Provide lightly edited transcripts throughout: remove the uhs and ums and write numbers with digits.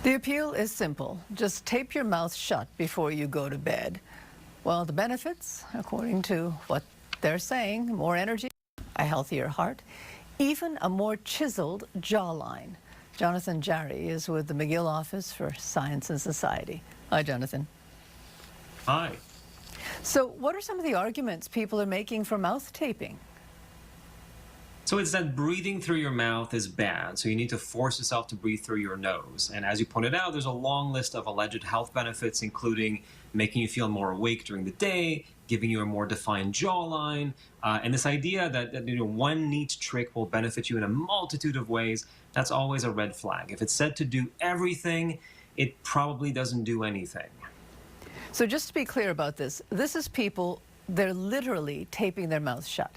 The appeal is simple. Just tape your mouth shut before you go to bed. Well, the benefits, according to what they're saying, more energy, a healthier heart, even a more chiseled jawline. Jonathan Jarry is with the Mcgill Office for Science and Society. Hi, Jonathan. Hi. So what are some of the arguments people are making for mouth taping? So it's that breathing through your mouth is bad, so you need to force yourself to breathe through your nose. And as you pointed out, there's a long list of alleged health benefits, including making you feel more awake during the day, giving you a more defined jawline, and this idea that one neat trick will benefit you in a multitude of ways, that's always a red flag. If it's said to do everything, it probably doesn't do anything. So just to be clear about this is people, they're literally taping their mouths shut.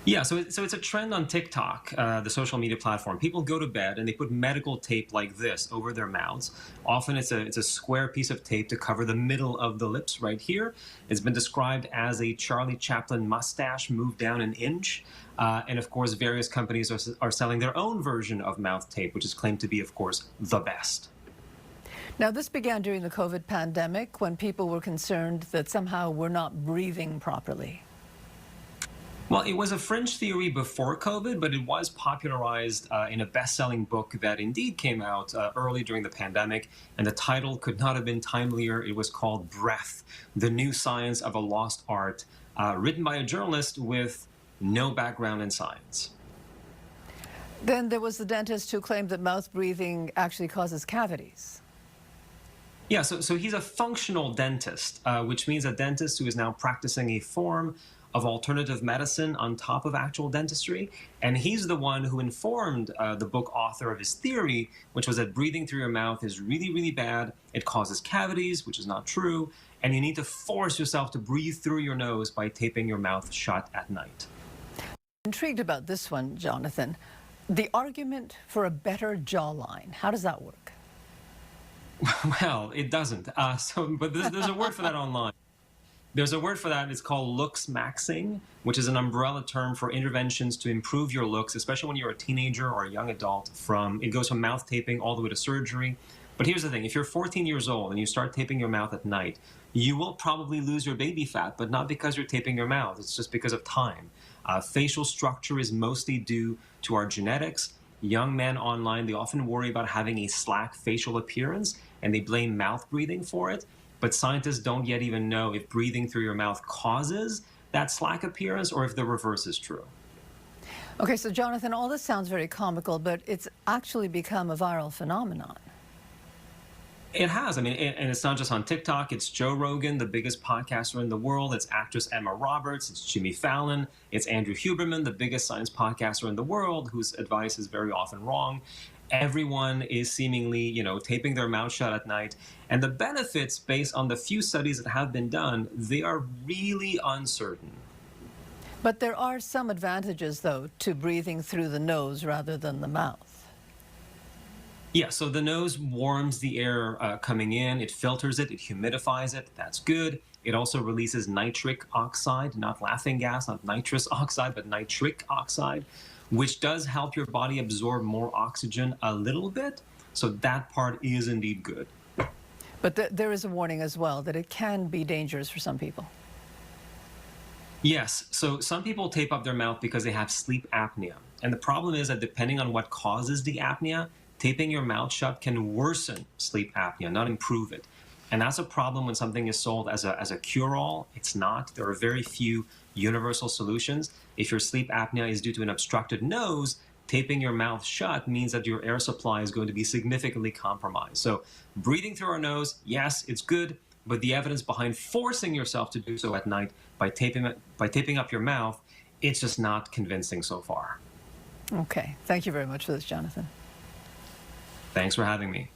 Yeah, so it's a trend on TikTok, the social media platform. People go to bed and they put medical tape like this over their mouths. Often it's a square piece of tape to cover the middle of the lips right here. It's been described as a Charlie Chaplin mustache moved down an inch. And of course, various companies are selling their own version of mouth tape, which is claimed to be, of course, the best. Now, this began during the COVID pandemic when people were concerned that somehow we're not breathing properly. Well, it was a fringe theory before COVID, but it was popularized in a best-selling book that indeed came out early during the pandemic, and the title could not have been timelier. It was called Breath, The New Science of a Lost Art, written by a journalist with no background in science. Then there was the dentist who claimed that mouth breathing actually causes cavities. Yeah, so he's a functional dentist, which means a dentist who is now practicing a form of alternative medicine on top of actual dentistry. And he's the one who informed the book author of his theory, which was that breathing through your mouth is really, really bad. It causes cavities, which is not true. And you need to force yourself to breathe through your nose by taping your mouth shut at night. Intrigued about this one, Jonathan. The argument for a better jawline, how does that work? Well, it doesn't. But there's a word for that online. There's a word for that. It's called looks maxing, which is an umbrella term for interventions to improve your looks, especially when you're a teenager or a young adult. It goes from mouth taping all the way to surgery. But here's the thing. If you're 14 years old and you start taping your mouth at night, you will probably lose your baby fat, but not because you're taping your mouth. It's just because of time. Facial structure is mostly due to our genetics. Young men online, they often worry about having a slack facial appearance, and they blame mouth breathing for it. But scientists don't yet even know if breathing through your mouth causes that slack appearance or if the reverse is true. Okay, so Jonathan, all this sounds very comical, but it's actually become a viral phenomenon. It has. I mean, and it's not just on TikTok. It's Joe Rogan, the biggest podcaster in the world. It's actress Emma Roberts. It's Jimmy Fallon. It's Andrew Huberman, the biggest science podcaster in the world, whose advice is very often wrong. Everyone is seemingly, taping their mouth shut at night. And the benefits, based on the few studies that have been done, they are really uncertain. But there are some advantages, though, to breathing through the nose rather than the mouth. Yeah, so the nose warms the air coming in, it filters it, it humidifies it, that's good. It also releases nitric oxide, not laughing gas, not nitrous oxide, but nitric oxide, which does help your body absorb more oxygen a little bit. So that part is indeed good. But there is a warning as well that it can be dangerous for some people. Yes, so some people tape up their mouth because they have sleep apnea. And the problem is that depending on what causes the apnea, taping your mouth shut can worsen sleep apnea, not improve it. And that's a problem when something is sold as a cure-all. It's not. There are very few universal solutions. If your sleep apnea is due to an obstructed nose, taping your mouth shut means that your air supply is going to be significantly compromised. So breathing through our nose, yes, it's good, but the evidence behind forcing yourself to do so at night by taping up your mouth, it's just not convincing so far. Okay. Thank you very much for this, Jonathan. Thanks for having me.